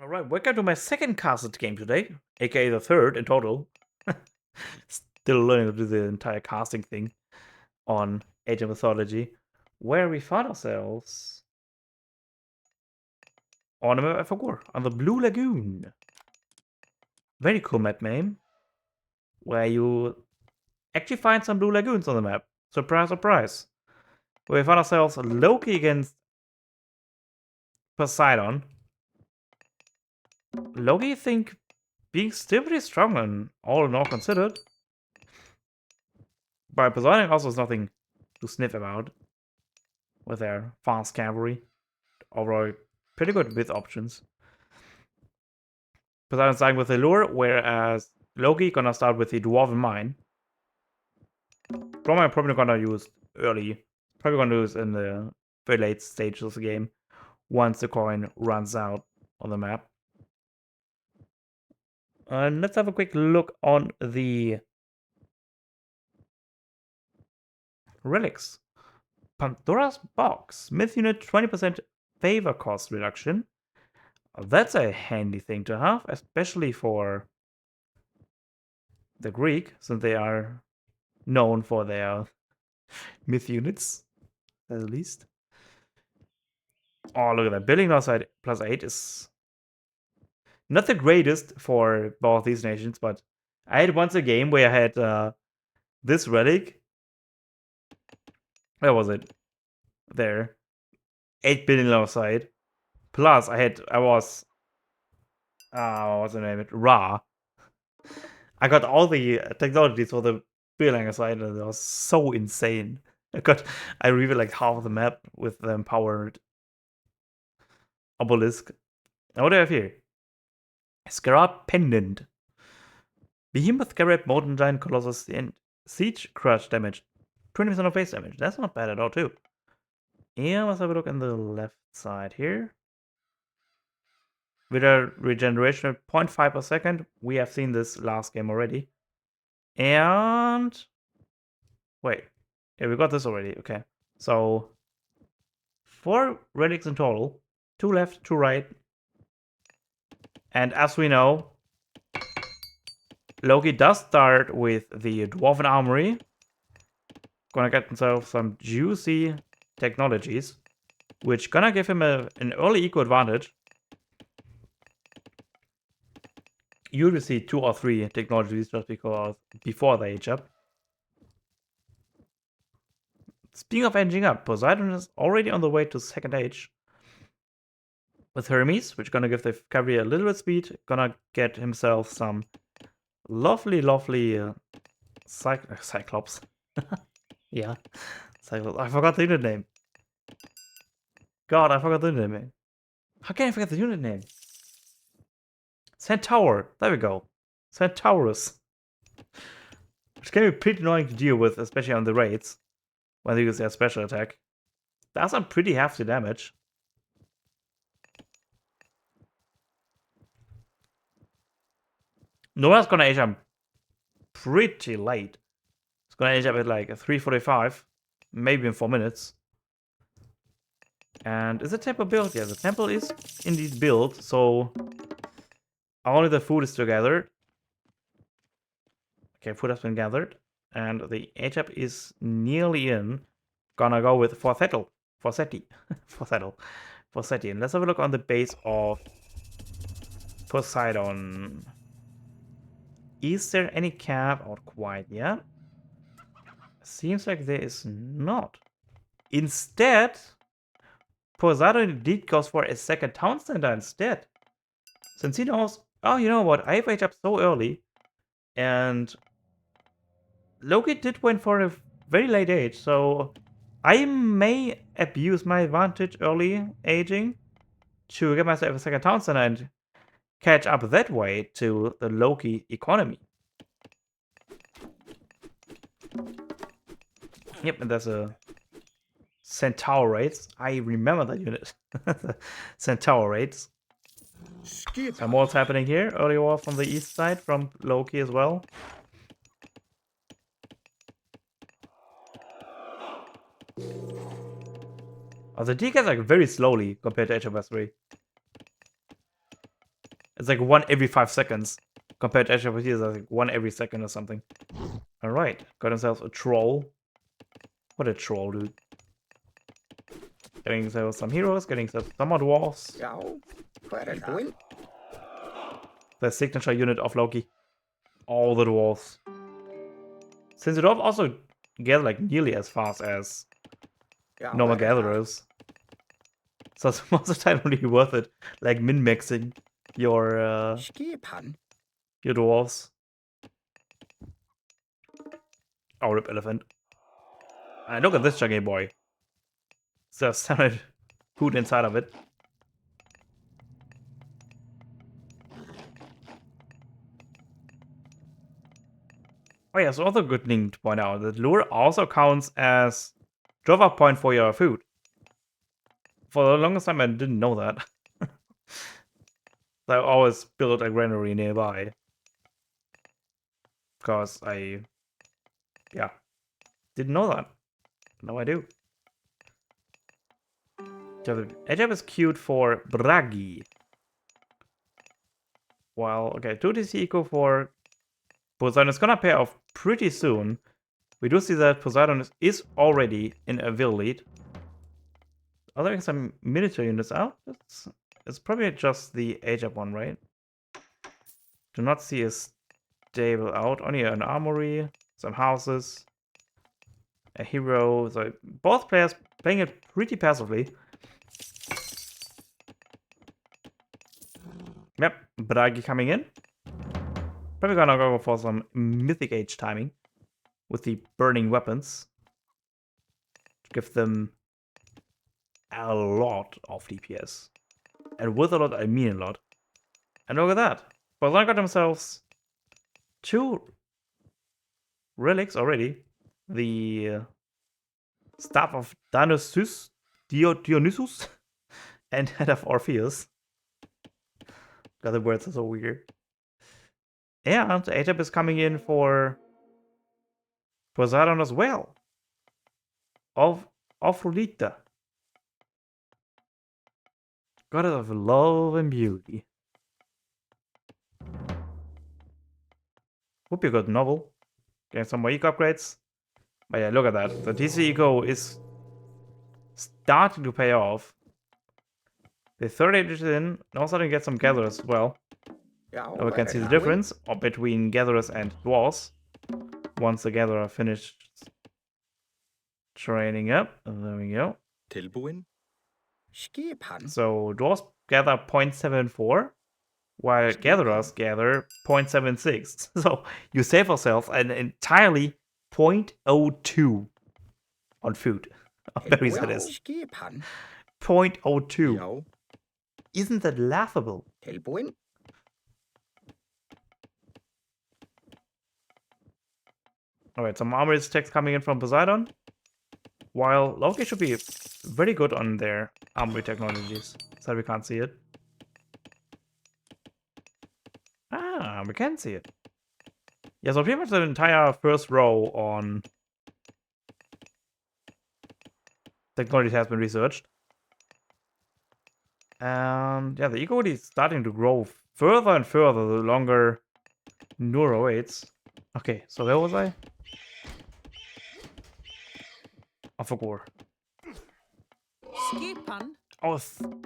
Alright, welcome to my second casted game today, aka the third in total. Still learning to do the entire casting thing on Age of Mythology, where we found ourselves on a map I forgot, on the Blue Lagoon. Very cool map name, where you actually find some blue lagoons on the map. Surprise, surprise. Where we found ourselves Loki against Poseidon. Loki, I think, being still pretty strong and all in all considered. But Poseidon also is nothing to sniff about with their fast cavalry. Overall, pretty good with options. Poseidon starting with the lure, whereas Loki gonna start with the dwarven mine. Dwarven mine probably gonna use early. Probably gonna use in the very late stages of the game once the coin runs out on the map. And let's have a quick look on the relics. Pandora's box. Myth unit 20% favor cost reduction. That's a handy thing to have, especially for the Greek, since they are known for their myth units, at least. Oh, look at that. Building outside +8 is not the greatest for both these nations, but I had once a game where I had this relic. Where was it? There. 8 billion outside. Plus, I was, what's the name? It Ra. I got all the technologies for the building aside, and it was so insane. I revealed like half of the map with the empowered obelisk. Now what do I have here? Scarab Pendant. Behemoth Scarab, Molten Giant, Colossus, and Siege Crush damage. 20% of base damage. That's not bad at all, too. Yeah, let's have a look on the left side here. With a regeneration of 0.5 per second. We have seen this last game already. And wait. Yeah, we got this already. Okay. So 4 relics in total. 2 left, 2 right. And as we know, Loki does start with the Dwarven Armory. Gonna get himself some juicy technologies, which gonna give him an early eco advantage. You will see 2 or 3 technologies just because before they age up. Speaking of aging up, Poseidon is already on the way to second age. With Hermes, which gonna give the cavalry a little bit speed, gonna get himself some lovely Cyclops. Yeah, Cyclops. I forgot the unit name. God, I forgot the unit name. How can I forget the unit name? Centaur. There we go. Centaurus. Which can be pretty annoying to deal with, especially on the raids, when they use their special attack. Does some pretty hefty damage. Noah's gonna age up pretty late. It's gonna age up at like 3:45, maybe in 4 minutes. And is the temple built? Yeah, the temple is indeed built, so only the food is together. Okay, food has been gathered, and the age up is nearly in. Gonna go with Forsetti. And let's have a look on the base of Poseidon. Is there any cap? Not quite yet. Seems like there is not. Instead, Poseidon indeed goes for a second town center instead. Since he knows, oh, you know what, I've aged up so early, and Loki did went for a very late age, so I may abuse my advantage early aging to get myself a second town center and catch up that way to the Loki economy. Yep, and there's a Centaur raids. I remember that unit. Centaur raids. Some more happening here. Early war from the east side from Loki as well. Oh, the DKs are very slowly compared to HMS 3. It's like 1 every 5 seconds. Compared to HWT, it's like 1 every second or something. Alright, got himself a troll. What a troll, dude. Getting himself some heroes, getting himself some more dwarves. The signature unit of Loki. All the dwarves. Since the dwarves also gather like nearly as fast as normal gatherers. So it's most of the time really worth it. Like min-maxing your dwarves. Oh, rip elephant. And look at this chunky boy. There's standard food inside of it. Oh yeah, so also a good thing to point out that lure also counts as drop-off point for your food. For the longest time I didn't know that. So I always built a granary nearby. Because I didn't know that. Now I do. So Egypt is queued for Bragi. Well, okay, 2DC eco for Poseidon is gonna pay off pretty soon. We do see that Poseidon is already in a will lead. Are there some military units out? It's probably just the Egypt one, right? Do not see a stable out. Only an armory, some houses, a hero. So both players playing it pretty passively. Yep, Bragi coming in. Probably gonna go for some Mythic Age timing with the burning weapons. Give them a lot of DPS. And with a lot, I mean a lot. And look at that. Poseidon got themselves 2 relics already. The Staff of Dionysus and Head of Orpheus. God, the words are so weird. Yeah, and Egypt is coming in for Poseidon as well. Of Aphrodite. Goddess of love and beauty. Would be a good novel. Getting some more eco upgrades. But yeah, look at that. The DC eco is starting to pay off. The third edition now starting to get some gatherers as well. Now we can see the difference between gatherers and dwarves. Once the gatherer finished training up. There we go. So dwarves gather 0.74, while gatherers gather 0.76. So you save yourself an entirely 0.02 on food. On berries, that is. 0.02. Isn't that laughable? Alright, some armory attacks coming in from Poseidon. While Loki should be very good on their armory technologies. So we can't see it. Ah, we can see it. Yeah, so pretty much the entire first row on technology has been researched. And yeah, the eco is starting to grow further and further the longer Neuro waits. Okay, so where was I? Afogor. Oh,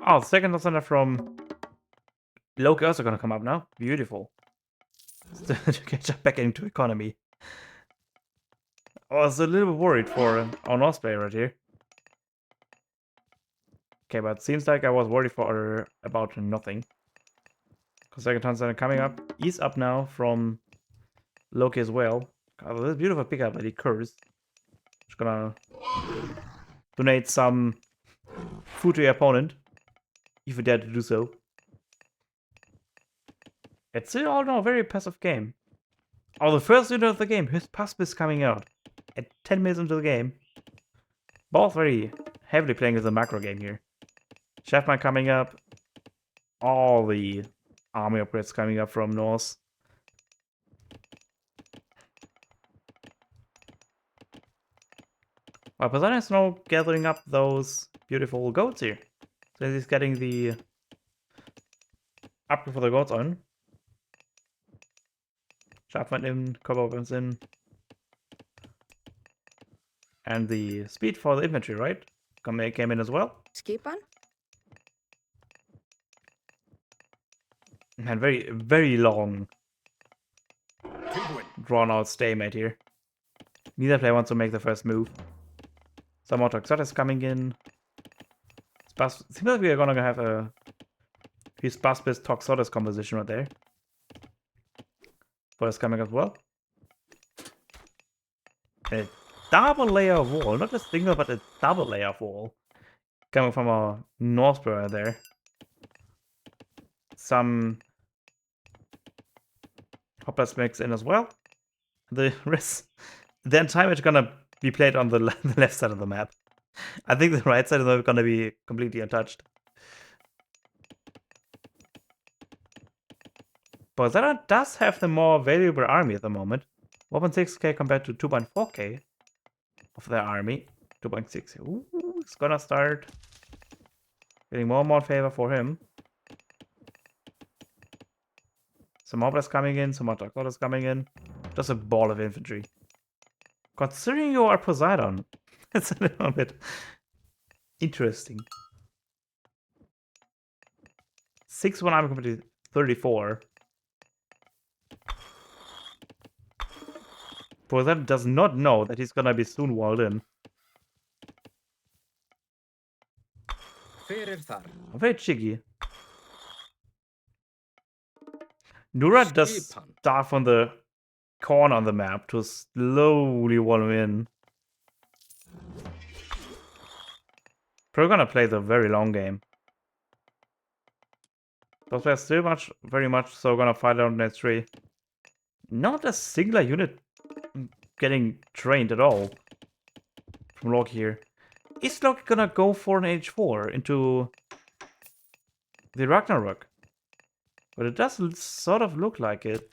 oh, second center from Loki also gonna come up now. Beautiful. To get back into economy. I was a little bit worried for our North player right here. Okay, but seems like I was worried for about nothing. Because second center coming up. He's up now from Loki as well. God, this beautiful pickup that he cursed. Just gonna donate some food to your opponent. If you dare to do so. It's still all in all a very passive game. Oh, the first unit of the game, his Pasp is coming out. At 10 minutes into the game. Both very heavily playing as a macro game here. Chefman coming up. All the army upgrades coming up from North. Well, Poseidon is now gathering up those beautiful goats here. So he's getting the Upgrade for the gods on. Sharpman in, cover weapons in. And the speed for the infantry, right? Came in as well. Skipan? And very, very long, drawn out stalemate here. Neither player wants to make the first move. Some more Toxotis coming in. Seems like we are gonna have a Spaspis Toxotis composition right there. What is coming as well? A double layer of wall, not a single, but a double layer of wall. Coming from our Northborough there. Some hoppers mix in as well. The rest, the entire is gonna be played on the left side of the map. I think the right side is gonna be completely untouched. Poseidon does have the more valuable army at the moment. 1.6k compared to 2.4k of their army. 2.6. Ooh, it's gonna start getting more and more favor for him. Some moblers coming in, some more Toxotis coming in. Just a ball of infantry. Considering you are Poseidon, it's a little bit interesting. 6-1 army compared to 34. Poseidon does not know that he's gonna be soon walled in. Very cheeky. Nura does start from the corner on the map to slowly wall him in. We're gonna play the very long game. Those players still very much so gonna fight on next 3. Not a singular unit getting trained at all from Loki here. Is Loki gonna go for an H4 into the Ragnarok? But it does sort of look like it.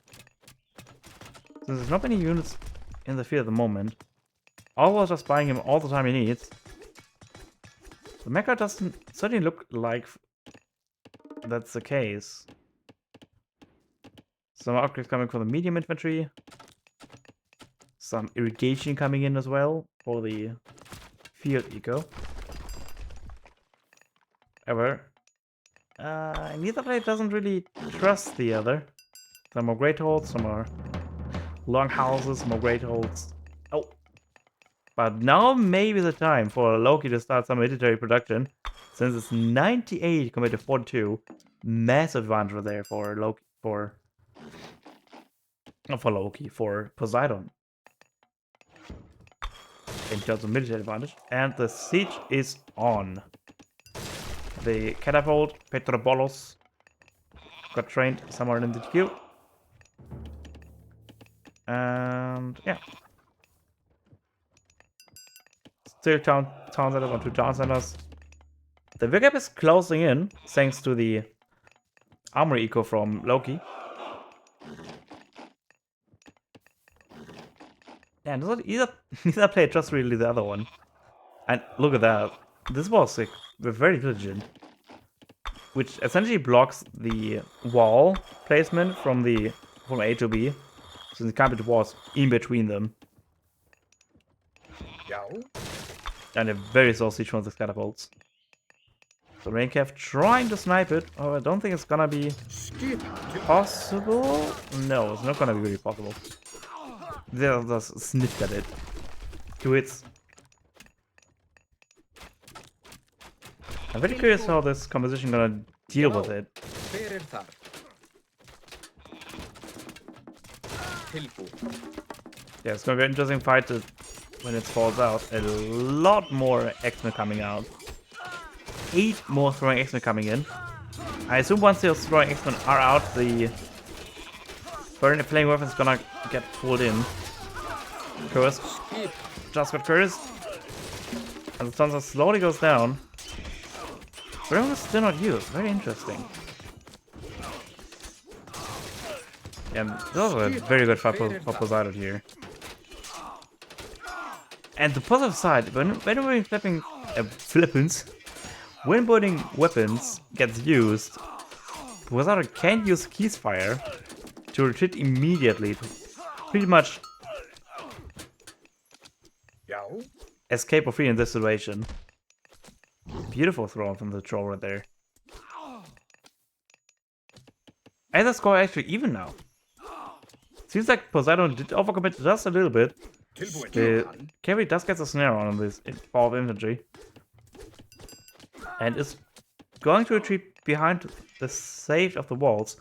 Since there's not many units in the field at the moment. Always just buying him all the time he needs. The mecha doesn't certainly look like that's the case. Some upgrades coming from the medium infantry. Some irrigation coming in as well for the field eco. However, neither player doesn't really trust the other. Some more great holds, some more long houses, more great holds. Oh. But now maybe the time for Loki to start some military production. Since it's 98 compared to 42. Massive advantage there for Loki, for Poseidon. In terms of military advantage. And the siege is on. The catapult, Petrobolos, got trained somewhere in the queue. And yeah. Still town centers on 2 town centers. The big gap is closing in thanks to the armory eco from Loki. Yeah, neither player trusts really the other one. And look at that. This was like, very diligent. Which essentially blocks the wall placement from A to B. Since the carpet was in between them. And a very slow siege from the catapults. So Raincav trying to snipe it. Oh, I don't think it's gonna be possible. No, it's not gonna be really possible. They'll just sniffed at it. 2 hits. I'm very curious how this composition gonna deal with it. Yeah, it's gonna be an interesting fight when it falls out. A lot more X-Men coming out. 8 more throwing X-Men coming in. I assume once those throwing X-Men are out, the flaming weapon is gonna get pulled in. Cursed. Just got cursed. And the Sansa slowly goes down. Burn is still not used. Very interesting. Yeah, this was a very good fight for Poseidon here. And the positive side, when we're flipping weapons gets used, Poseidon can use Keys Fire to retreat immediately to pretty much escape or free in this situation. Beautiful throw from the troll right there. And the score actually even now. Seems like Poseidon did overcommit just a little bit. The carry does get a snare on this ball of infantry. And is going to retreat behind the save of the walls.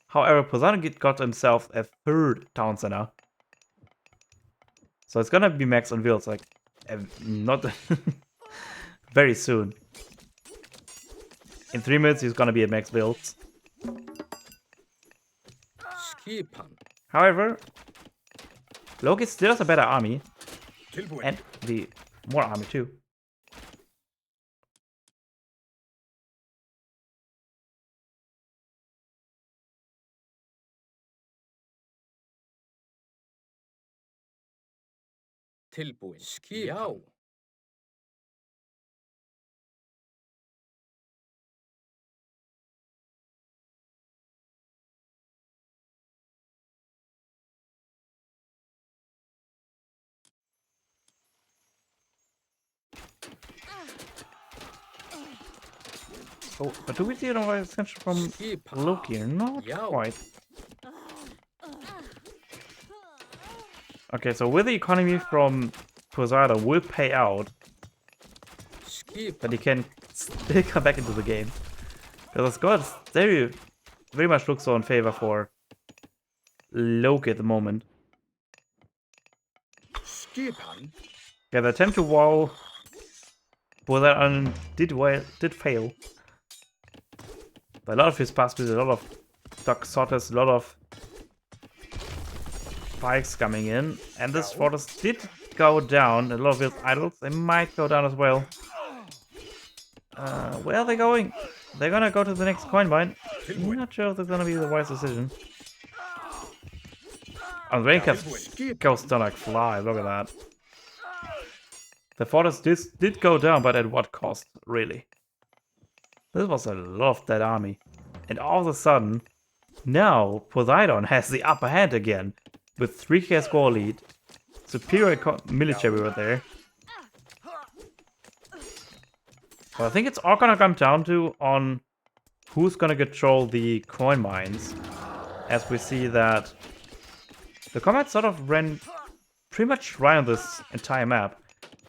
However, Poseidon got himself a third town center. So it's gonna be max on wheels, like, not very soon. In 3 minutes, he's gonna be at max builds. However, Loki still has a better army. And the more army too. Oh, but do we see an extension from Loki? Not quite. Okay, so with the economy from Poseidon will pay out, but he can still come back into the game. Because the squad very much looks so in favor for Loki at the moment. Yeah, the attempt to wow Poseidon did fail. But a lot of his passes, a lot of Doc Sotters, a lot of spikes coming in, and this fortress did go down. A lot of his idols, they might go down as well. Where are they going? They're gonna go to the next coin mine. I'm not sure if that's gonna be the wise decision. Oh, the Raincast goes down like fly, look at that. The fortress did go down, but at what cost, really? This was a lot of that army. And all of a sudden, now Poseidon has the upper hand again. With 3k score lead. Superior military right there. But I think it's all gonna come down to on who's gonna control the coin mines. As we see that the comets sort of ran pretty much dry on this entire map.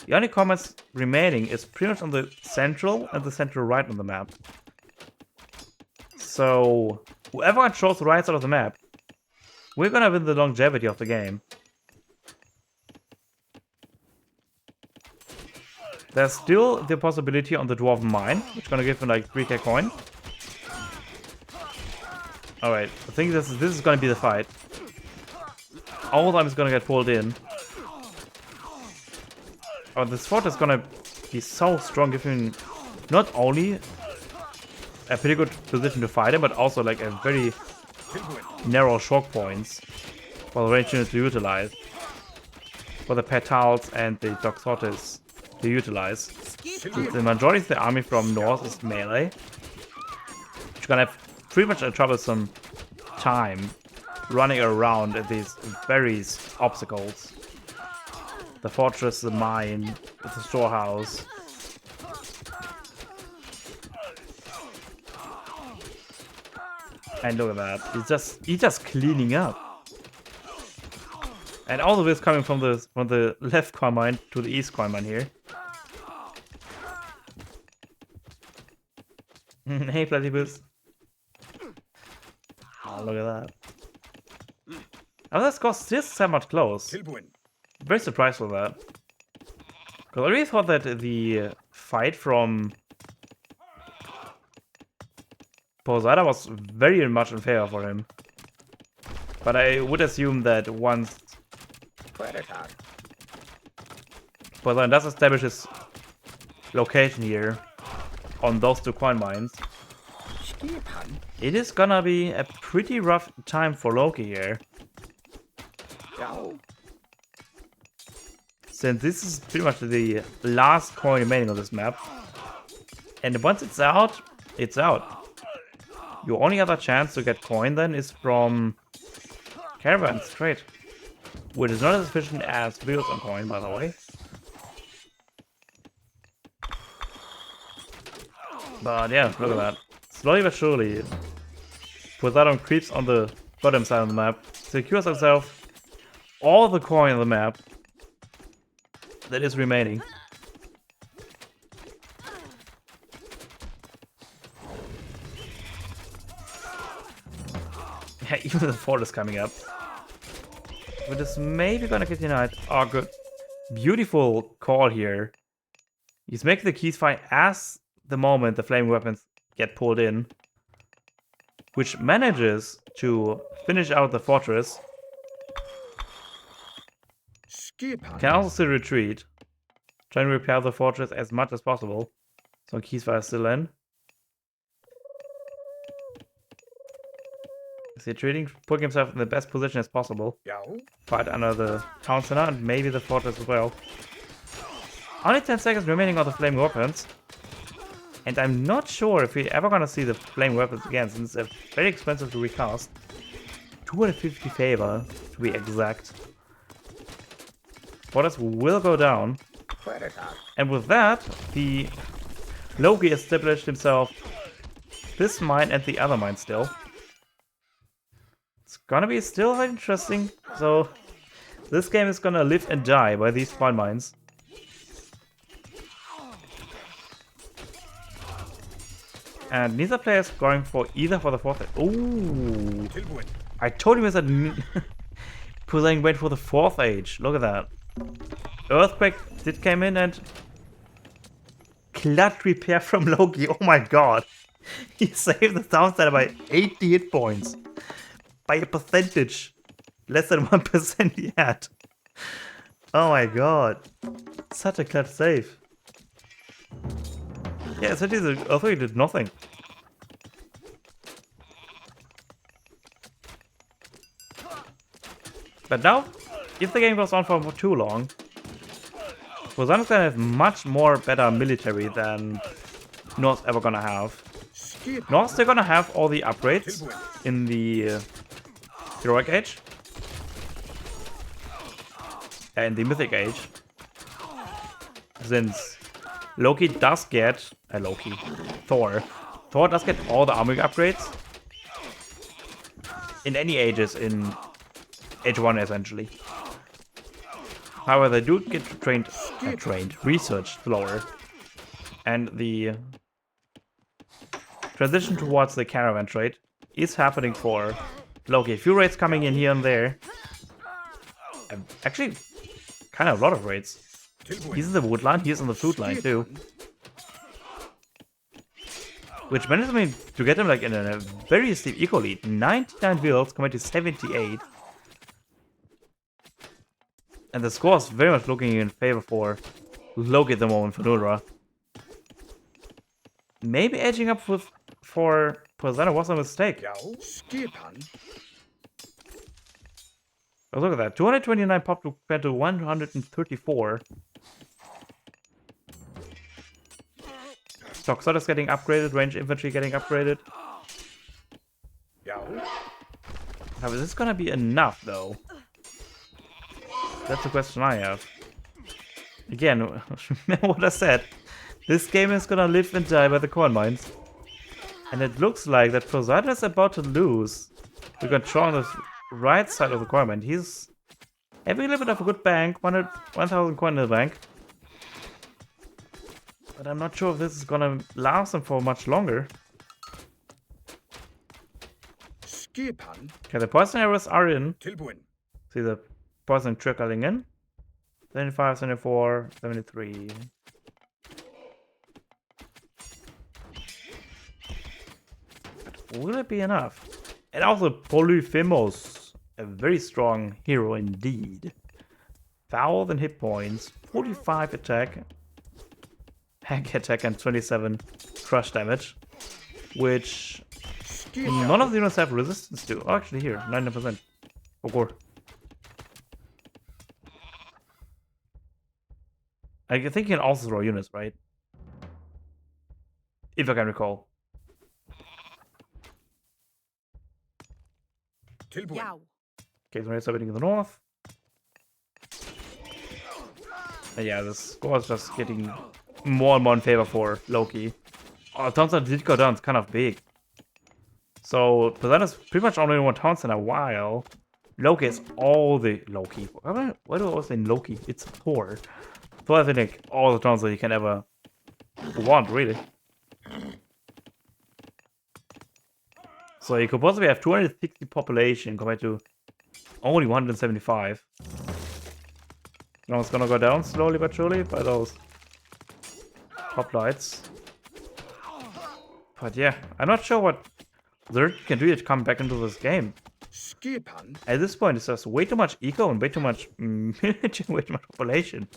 The only comets remaining is pretty much on the central and the central right on the map. So whoever controls the right side of the map, we're gonna win the longevity of the game. There's still the possibility on the Dwarven Mine, which is gonna give him like 3k coin. Alright, I think this is gonna be the fight. All of them is gonna get pulled in. Oh, this fort is gonna be so strong, giving not only a pretty good position to fight him, but also like a very narrow shock points for the range unit to utilize. For the Petals and the Doxotis to utilize. The majority of the army from north is melee. You're gonna have pretty much a troublesome time running around at these various obstacles. The fortress, the mine, the storehouse. And look at that. He's just cleaning up. And all of this coming from the left coin mine to the east coin mine here. Hey Platypus. Oh, look at that. Oh, that score's still so much close. Very surprised with that. Because I really thought that the fight from Poseidon was very much in favor for him. But I would assume that once Poseidon does establish his location here on those two coin mines, it is gonna be a pretty rough time for Loki here. Since this is pretty much the last coin remaining on this map. And once it's out, it's out. Your only other chance to get coin then is from caravans trade, which is not as efficient as wheels on coin, by the way. But yeah, look at that. Slowly but surely, Poseidon creeps on the bottom side of the map, secures himself all the coin on the map that is remaining. Yeah, even the fort is coming up. Which is maybe gonna get denied. Oh, good. Beautiful call here. He's making the keys fire as the moment the flaming weapons get pulled in, which manages to finish out the fortress. Can also still retreat. Try and repair the fortress as much as possible. So keys fire is still in. Is he retreating? Putting himself in the best position as possible. Fight under the town center and maybe the fortress as well. Only 10 seconds remaining on the flaming weapons. And I'm not sure if we're ever gonna see the flaming weapons again, since they're very expensive to recast. 250 favor, to be exact. Fortress will go down. And with that, the Loki established himself this mine and the other mine still. It's gonna be still very interesting. So this game is gonna live and die by these spawn mines. And neither player is going for either for the fourth. Ooh! I told you that Poseidon went for the fourth age. Look at that. Earthquake did come in and clutch repair from Loki. Oh my god. He saved the downside by 80 hit points. By a percentage. Less than 1% he had. Oh my god. Such a clutch save. Yeah, essentially the Earthquake did nothing. But now, if the game goes on for too long, Poseidon's gonna have much more better military than North's ever gonna have. North's still gonna have all the upgrades in the Heroic Age. And the Mythic Age. Since Loki does get... Thor. Thor does get all the armor upgrades. In any ages in Age 1 essentially. However, they do get researched slower. And the transition towards the caravan trade is happening for Loki. A few raids coming in here and there. Actually, kind of a lot of raids. He's in the wood line, he's on the food line too. Which managed me to get him like in a very steep eco lead. 99 builds compared to 78. And the score is very much looking in favor for Loki at the moment for Nulra. Maybe edging up for Poseidon was a mistake. Oh, look at that. 229 pop compared to 134. Toxot is getting upgraded, range infantry getting upgraded. Now, is this gonna be enough though? That's the question I have. Again, remember what I said. This game is gonna live and die by the coin mines. And it looks like that Poseidon is about to lose the control on the right side of the coin mine. He's having a little bit of a good bank, 1,000 coin in the bank. But I'm not sure if this is gonna last him for much longer. Okay, the poison arrows are in. See the poison trickling in. 75, 74, 73. But will it be enough? And also Polyphemus, a very strong hero indeed. 1,000 hit points, 45 attack. Hack attack and 27 crush damage, which none of the units have resistance to. Oh, actually here, 90%. Oh, god. I think you can also throw units, right? If I can recall. Okay, so we're submitting in the north. And yeah, the score is just getting more and more in favor for Loki. Oh, Townsend did go down, it's kind of big. So, Poseidon is pretty much only one Townsend in a while. Loki is all the... Loki. Why do I always say Loki? It's Thor. Thor has like all the Townsend you can ever want, really. So you could possibly have 260 population compared to only 175. Now it's gonna go down slowly but surely by those top lights. But yeah, I'm not sure what Zerg can do to come back into this game. At this point, it's just way too much eco and way too much way too much population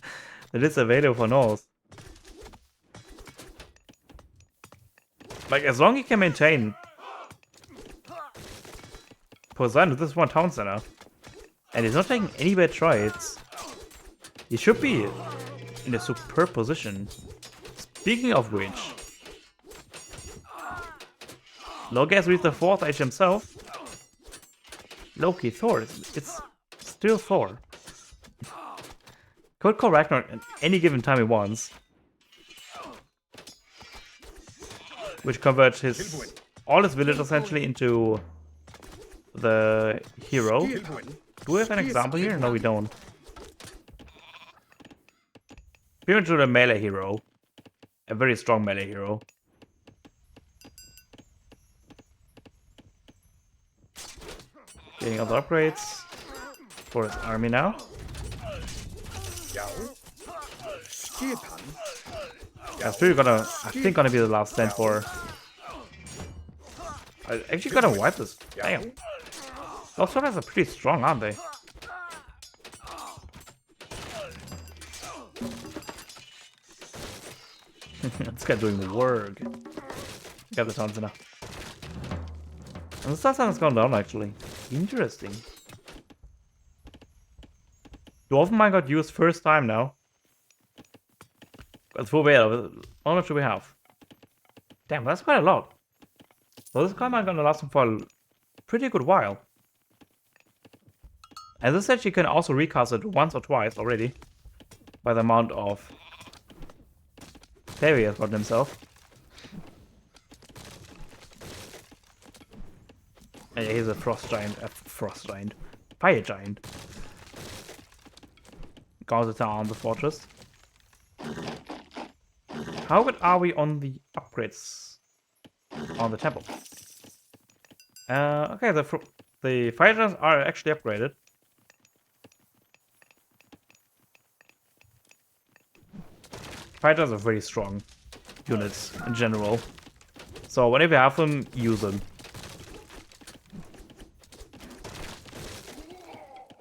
that is available for North. Like, as long as you can maintain Poseidon with this one town center, and he's not taking any bad trades, he should be in a superb position. Speaking of which, Loki has reached the 4th age himself. Loki, Thor, it's still Thor. Could call Ragnarok at any given time he wants. Which converts all his village essentially into the hero. Do we have an example here? No, we don't. Pretty much to the melee hero. A very strong melee hero. Getting other upgrades for his army now. That's really I think gonna be the last stand for. I actually gonna wipe this. Damn. Those soldiers are pretty strong, aren't they? This guy doing the work. Got the tons enough. And the stat has gone down actually. Interesting. Dwarven Mine got used first time now. That's full beta. How much do we have? Damn, that's quite a lot. So this command gonna last him for a pretty good while. And this actually can also recast it once or twice already. By the amount of favor he has gotten himself. And yeah, he's a frost giant. Fire giant. Gaza town, the fortress. How good are we on the upgrades on the temple? Okay, the fire giants are actually upgraded. Fire giants are very strong units in general. So whenever you have them, use them.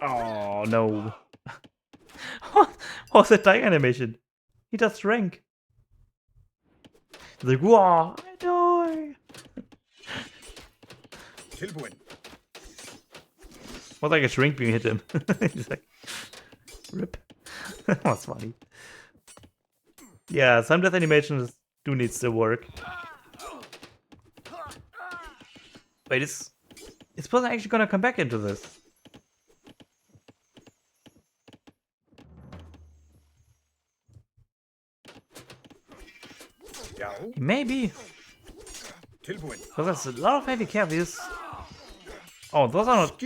Oh no. What was that dying animation? He does rank. He's like, whoa, I die. Was like a shrink being hit him. He's like, rip. That was funny. Yeah, some death animations do need to work. Wait, is Poseidon actually gonna come back into this? Maybe. Because there's a lot of heavy cavities. Oh, those are not.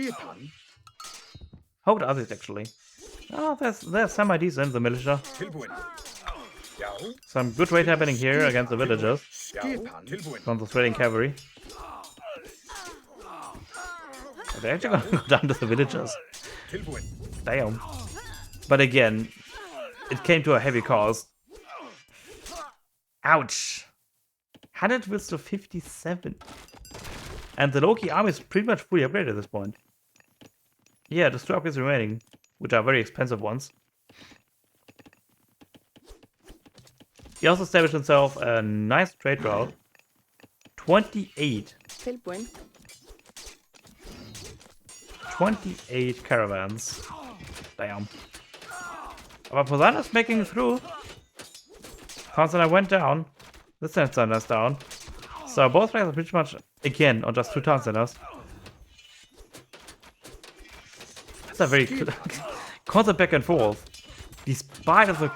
How good are these actually? Oh, there's semi-decent, the militia. Some good raid happening here against the villagers. From the threading cavalry. Are they actually gonna go down to the villagers? Damn. But again, it came to a heavy cost. Ouch. 100 wills to 57. And the Loki army is pretty much fully upgraded at this point. Yeah, there's 2 upgrades remaining, which are very expensive ones. He also established himself a nice trade route. 28. 28 caravans. Damn. But Poseidon is making it through. Constantine went down. This town center is down. So both players are pretty much again on just 2 town centers. That's a very constant back and forth, despite of the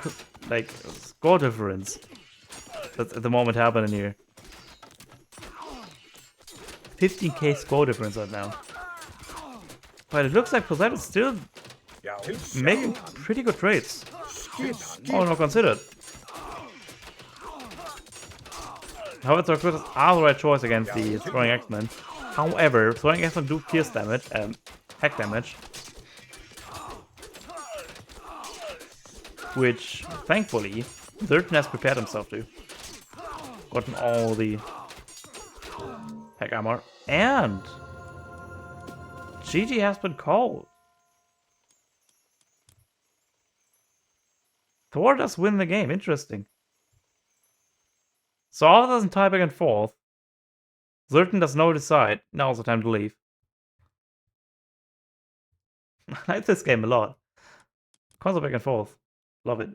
like score difference that's at the moment happening here. 15k score difference right now. But it looks like Poseidon's still making pretty good trades. All not considered. However, critics are the right choice against the throwing X-Men. However, throwing X-Men do pierce damage and hack damage. Which, thankfully, Zerton has prepared himself to. Gotten all the hack armor. And GG has been called. Thor does win the game. Interesting. So all doesn't tie back and forth. Zerton does not decide. Now's the time to leave. I like this game a lot. Constant back and forth. Love it.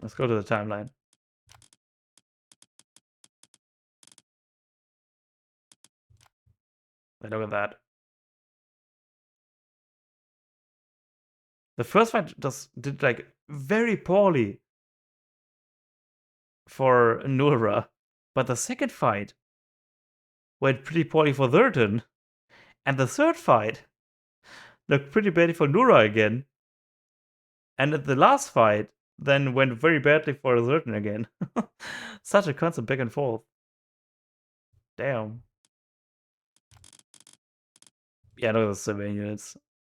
Let's go to the timeline. Look at that. The first fight did like very poorly for Nura, but the second fight went pretty poorly for Zerton, and the third fight looked pretty badly for Nura again, and the last fight then went very badly for Zerton again. Such a constant back and forth. Damn. Yeah, look at the civilian.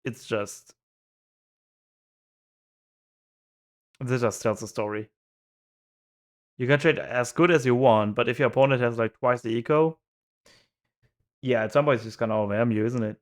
It's just. This just tells the story. You can trade as good as you want, but if your opponent has like twice the eco, yeah, at some point it's just gonna AoM you, isn't it?